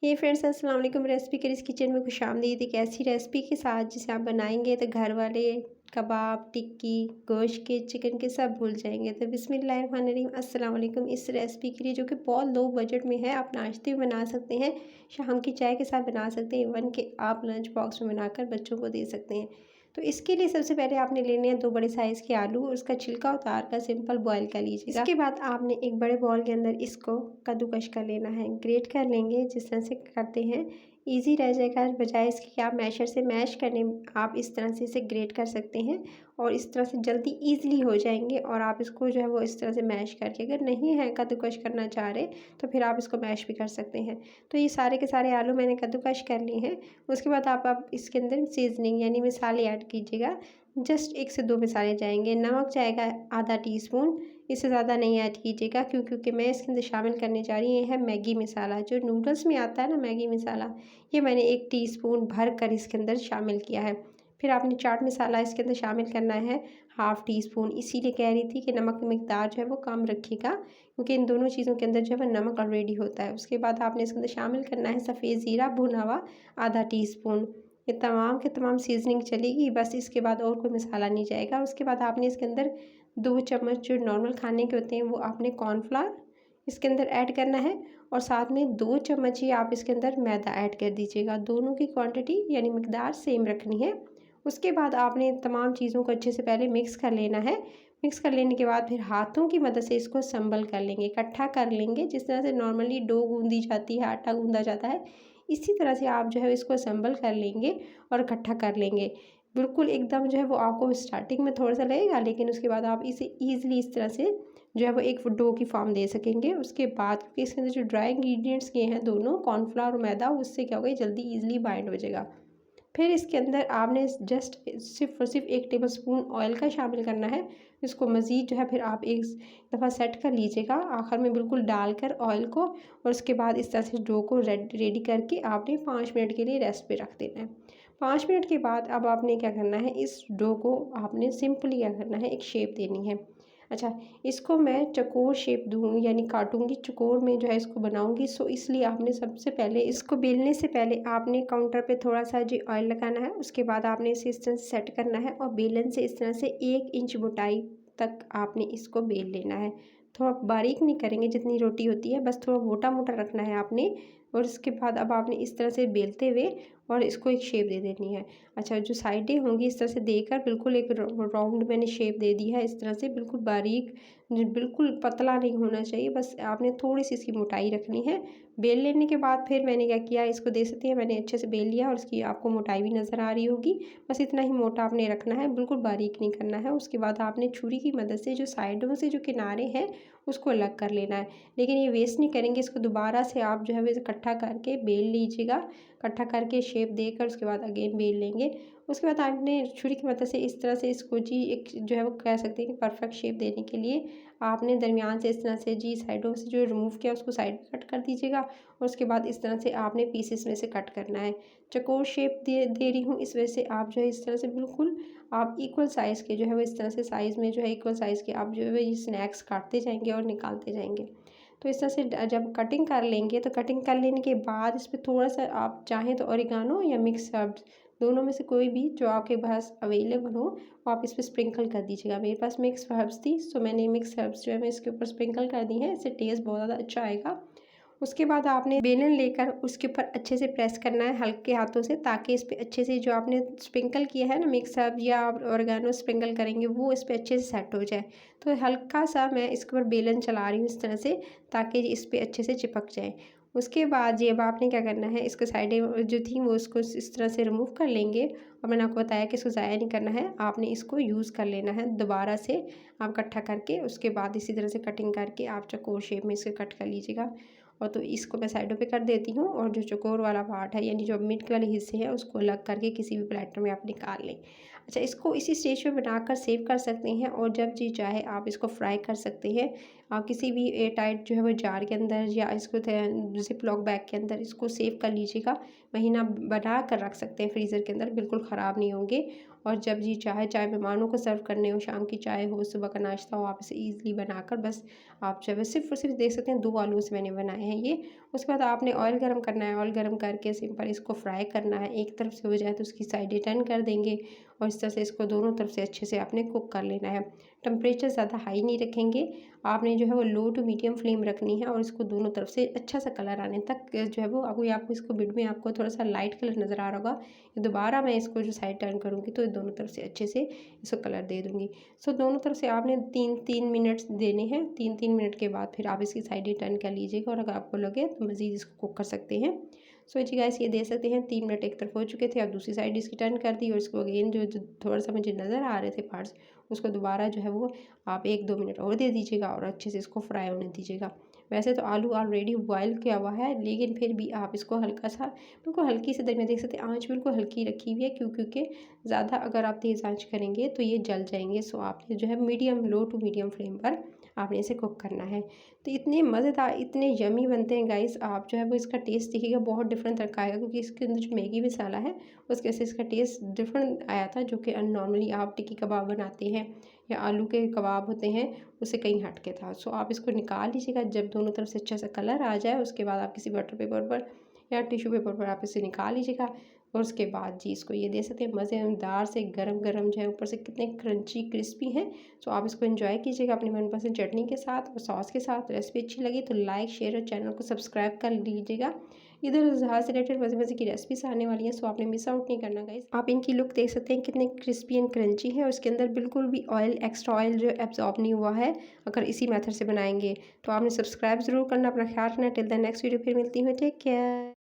ये फ्रेंड्स अस्सलाम वालेकुम। रेसिपी करीज किचन में खुशामदीद। एक ऐसी रेसिपी के साथ जिसे आप बनाएंगे तो घर वाले कबाब, टिक्की, गोश्त के, चिकन के सब भूल जाएंगे। तो बिस्मिल्लाहिर्रहमानिर्रहीम, अस्सलाम वालेकुम। इस रेसिपी के लिए जो कि बहुत लो बजट में है, आप नाश्ते में बना सकते हैं, शाम की चाय के साथ बना सकते हैं, इवन कि आप लंच बॉक्स में बनाकर बच्चों को दे सकते हैं। तो इसके लिए सबसे पहले आपने लेने हैं 2 बड़े साइज़ के आलू, और उसका छिलका उतार कर सिंपल बॉयल कर लीजिएगा। इसके बाद आपने एक बड़े बॉल के अंदर इसको कद्दूकश कर लेना है, ग्रेट कर लेंगे जिस तरह से करते हैं। ईज़ी रह जाएगा, बजाय इसके कि आप मैशर से मैश करने, आप इस तरह से इसे ग्रेट कर सकते हैं और इस तरह से जल्दी ईज़िली हो जाएंगे। और आप इसको जो है वो इस तरह से मैश करके, अगर नहीं है कद्दूकश करना चाह रहे तो फिर आप इसको मैश भी कर सकते हैं। तो ये सारे के सारे आलू मैंने कद्दूकश कर लिए हैं। उसके बाद आप इसके अंदर सीजनिंग यानी मसाले ऐड कीजिएगा। जस्ट 1 से 2 मसाले जाएंगे। नमक जाएगा आधा टीस्पून, इससे ज़्यादा नहीं ऐड कीजिएगा क्योंकि मैं इसके अंदर शामिल करने जा रही हूँ, ये है मैगी मसाला, जो नूडल्स में आता है ना मैगी मसाला, ये मैंने 1 टीस्पून भर कर इसके अंदर शामिल किया है। फिर आपने चाट मसाला इसके अंदर शामिल करना है, हाफ़ टी स्पून। इसीलिए कह रही थी कि नमक की मिकदार जो है वो कम रखिएगा, क्योंकि इन दोनों चीज़ों के अंदर जो है वो नमक ऑलरेडी होता है। उसके बाद आपने इसके अंदर शामिल करना है सफ़ेद ज़ीरा भुना हुआ आधा टीस्पून। ये तमाम के तमाम सीजनिंग चलेगी, बस इसके बाद और कोई मसाला नहीं जाएगा। उसके बाद आपने इसके अंदर 2 चम्मच जो नॉर्मल खाने के होते हैं वो आपने कॉर्नफ्लावर इसके अंदर ऐड करना है, और साथ में 2 चम्मच ही आप इसके अंदर मैदा ऐड कर दीजिएगा। दोनों की क्वांटिटी यानी मिकदार सेम रखनी है। उसके बाद आपने तमाम चीज़ों को अच्छे से पहले मिक्स कर लेना है। मिक्स कर लेने के बाद फिर हाथों की मदद से इसको संबल कर लेंगे, इकट्ठा कर लेंगे। जिस तरह से नॉर्मली डो गूंदी जाती है, आटा गूंदा जाता है, इसी तरह से आप जो है इसको संबल कर लेंगे और इकट्ठा कर लेंगे। बिल्कुल एकदम जो है वो आपको स्टार्टिंग में थोड़ा सा लगेगा, लेकिन उसके बाद आप इसे ईज़िली इस तरह से जो है वो एक डो की फॉर्म दे सकेंगे। उसके बाद क्योंकि इसके अंदर जो ड्राई इंग्रेडिएंट्स किए हैं दोनों, कॉर्नफ्लावर और मैदा, उससे क्या होगा, जल्दी ईज़िली बाइंड हो जाएगा। फिर इसके अंदर आपने जस्ट सिर्फ़ और सिर्फ 1 टेबलस्पून ऑयल का शामिल करना है। इसको मज़ीद जो है फिर आप एक दफ़ा सेट कर लीजिएगा, आखिर में बिल्कुल डालकर ऑयल को। और उसके बाद इस तरह से डो को रेडी करके आपने 5 मिनट के लिए रेस्ट पे रख देना है। 5 मिनट के बाद अब आपने क्या करना है, इस डो को आपने सिंपली क्या करना है, एक शेप देनी है। अच्छा, इसको मैं चौकोर शेप दूँ यानी काटूँगी, चौकोर में जो है इसको बनाऊँगी। सो इसलिए आपने सबसे पहले इसको बेलने से पहले आपने काउंटर पे थोड़ा-सा जी ऑयल लगाना है। उसके बाद आपने इसे इस तरह से सेट करना है और बेलन से इस तरह से 1 इंच मोटाई तक आपने इसको बेल लेना है। थोड़ा बारीक नहीं करेंगे, जितनी रोटी होती है बस थोड़ा मोटा-मोटा रखना है आपने। और उसके बाद अब आपने इस तरह से बेलते हुए और इसको एक शेप दे देनी है। अच्छा, जो साइडें होंगी इस तरह से देकर बिल्कुल एक राउंड मैंने शेप दे दी है। इस तरह से बिल्कुल बारीक, बिल्कुल पतला नहीं होना चाहिए, बस आपने थोड़ी सी इसकी मोटाई रखनी है। बेल लेने के बाद फिर मैंने क्या किया, इसको देख सकते हैं मैंने अच्छे से बेल लिया और इसकी आपको मोटाई भी नज़र आ रही होगी। बस इतना ही मोटा आपने रखना है, बिल्कुल बारीक नहीं करना है। उसके बाद आपने छुरी की मदद से जो साइडों से जो किनारे हैं उसको अलग कर लेना है, लेकिन ये वेस्ट नहीं करेंगे। इसको दोबारा से आप जो है वो इकट्ठा करके बेल लीजिएगा, इकट्ठा करके शेप देकर उसके बाद अगेन बेल लेंगे। उसके बाद आपने छुरी की मदद से इस तरह से इसको जी एक जो है वो कह सकते हैं कि परफेक्ट शेप देने के लिए आपने दरमियान से इस तरह से जी साइडों से जो रिमूव किया उसको साइड कट कर दीजिएगा। और उसके बाद इस तरह से आपने पीसेस में से कट करना है। चौकोर शेप दे रही हूँ, इस वजह से आप जो है इस तरह से बिल्कुल आप इक्वल साइज़ के जो है वो इस तरह से साइज़ में जो है इक्वल साइज़ के आप जो है ये स्नैक्स काटते जाएंगे और निकालते जाएंगे। तो इस तरह से जब कटिंग कर लेंगे, तो कटिंग कर लेने के बाद इस पर थोड़ा सा आप चाहें तो ऑरिगानो या मिक्स हर्ब्स, दोनों में से कोई भी जो आपके पास अवेलेबल हो वो आप इस पर स्प्रिंकल कर दीजिएगा। मेरे पास मिक्स हर्ब्स थी, सो मैंने मिक्स हर्ब्स जो है मैं इसके ऊपर स्प्रिंकल कर दी है। इससे टेस्ट बहुत ज़्यादा अच्छा आएगा। उसके बाद आपने बेलन लेकर उसके ऊपर अच्छे से प्रेस करना है हल्के हाथों से, ताकि इस पे अच्छे से जो आपने स्प्रिंकल किया है ना मिक्स हर्ब या ऑर्गेनो स्प्रिंकल करेंगे वो इस पे अच्छे से सेट हो जाए। तो हल्का सा मैं इसके ऊपर बेलन चला रही हूँ इस तरह से, ताकि इस पे अच्छे से चिपक जाए। उसके बाद ये अब आपने क्या करना है, इसको साइडें जो थी वो उसको इस तरह से रिमूव कर लेंगे। और मैंने आपको बताया कि इसको ज़ाया नहीं करना है, आपने इसको यूज़ कर लेना है दोबारा से आप इकट्ठा करके। उसके बाद इसी तरह से कटिंग करके आप चौकोर शेप में इसे कट कर लीजिएगा। और तो इसको मैं साइडों पे कर देती हूँ, और जो चौकोर वाला पार्ट है यानी जो मिड वाले हिस्से हैं उसको अलग करके किसी भी प्लेटर में आप निकाल लें। अच्छा, इसको इसी स्टेज पे बनाकर सेव कर सकते हैं, और जब जी चाहे आप इसको फ्राई कर सकते हैं। आप किसी भी एयर टाइट जो है वो जार के अंदर या इसको जिप लॉक बैग के अंदर इसको सेव कर लीजिएगा। महीना बना कर रख सकते हैं फ्रीज़र के अंदर, बिल्कुल ख़राब नहीं होंगे। और जब जी चाहे मेहमानों को सर्व करने हो, शाम की चाय हो, सुबह का नाश्ता हो, आप इसे ईज़िली बनाकर बस आप जो है सिर्फ़ और सिर्फ देख सकते हैं 2 आलू से मैंने बनाए हैं ये। उसके बाद आपने ऑयल गरम करना है, ऑयल गरम करके सिंपल इसको फ्राई करना है। एक तरफ से हो जाए तो उसकी साइडें टर्न कर देंगे और इस तरह से इसको दोनों तरफ से अच्छे से आपने कुक कर लेना है। टेम्परेचर ज़्यादा हाई नहीं रखेंगे, आपने जो है वो लो टू मीडियम फ्लेम रखनी है और इसको दोनों तरफ से अच्छा सा कलर आने तक जो है वो अभी आपको इसको मिड में आपको थोड़ा सा लाइट कलर नज़र आ रहा होगा। दोबारा मैं इसको जो साइड टर्न करूँगी तो दोनों तरफ से अच्छे से इसको कलर दे दूँगी। सो दोनों तरफ से आपने 3-3 मिनट्स देने हैं। 3-3 मिनट के बाद फिर आप इसकी साइडें टर्न कर लीजिएगा और अगर आपको लगे तो मज़ीद इसको कुक कर सकते हैं। सो जी गाइस, ये दे सकते हैं 3 मिनट एक तरफ हो चुके थे, अब दूसरी साइड इसकी टर्न कर दी और इसको अगेन जो थोड़ा-सा मुझे नज़र आ रहे थे पार्ट्स, उसको दोबारा जो है वो आप 1-2 मिनट और दे दीजिएगा और अच्छे से इसको फ्राई होने दीजिएगा। वैसे तो आलू ऑलरेडी बॉयल किया हुआ है, लेकिन फिर भी आप इसको हल्का-सा बिल्कुल हल्की सी देर में देख सकते हैं, आँच बिल्कुल हल्की रखी हुई है क्योंकि ज़्यादा अगर आप तेज़ आँच करेंगे तो ये जल जाएँगे। सो आपने जो है medium low to medium flame पर आपने इसे कुक करना है। तो इतने मज़ेदार, इतने यम्मी बनते हैं गाइस, आप जो है वो इसका टेस्ट देखिएगा बहुत डिफरेंट तरह का आएगा क्योंकि इसके अंदर जो मैगी मसाला है उसकी वजह से इसका टेस्ट डिफरेंट आया था, जो कि नॉर्मली आप टिक्की कबाब बनाते हैं या आलू के कबाब होते हैं उससे कहीं हट के था। सो आप इसको निकाल लीजिएगा, जब दोनों तरफ से अच्छा सा कलर आ जाए उसके बाद आप किसी बटर पेपर पर या टिश्यू पेपर पर आप इसे निकाल लीजिएगा और उसके बाद जी इसको ये दे सकते हैं मज़ेदार से गरम-गरम जो है, ऊपर से कितने क्रंची क्रिस्पी हैं। सो आप इसको एंजॉय कीजिएगा अपनी मनपसंद चटनी के साथ और सॉस के साथ। रेसिपी अच्छी लगी तो लाइक, शेयर और चैनल को सब्सक्राइब कर लीजिएगा। इधर उधर से रिलेटेड मज़े-मज़े की रेसिपीज़ आने वाली हैं, सो आपने मिस आउट नहीं करना गाइस। आप इनकी लुक देख सकते हैं कितने क्रिस्पी एंड क्रंची है और उसके अंदर बिल्कुल भी एक्स्ट्रा ऑयल जो एब्ज़ॉर्ब नहीं हुआ है अगर इसी मेथड से बनाएंगे। तो आपने सब्सक्राइब ज़रूर करना, अपना ख्याल रखना। टिल द नेक्स्ट वीडियो फिर मिलती हूँ, टेक केयर।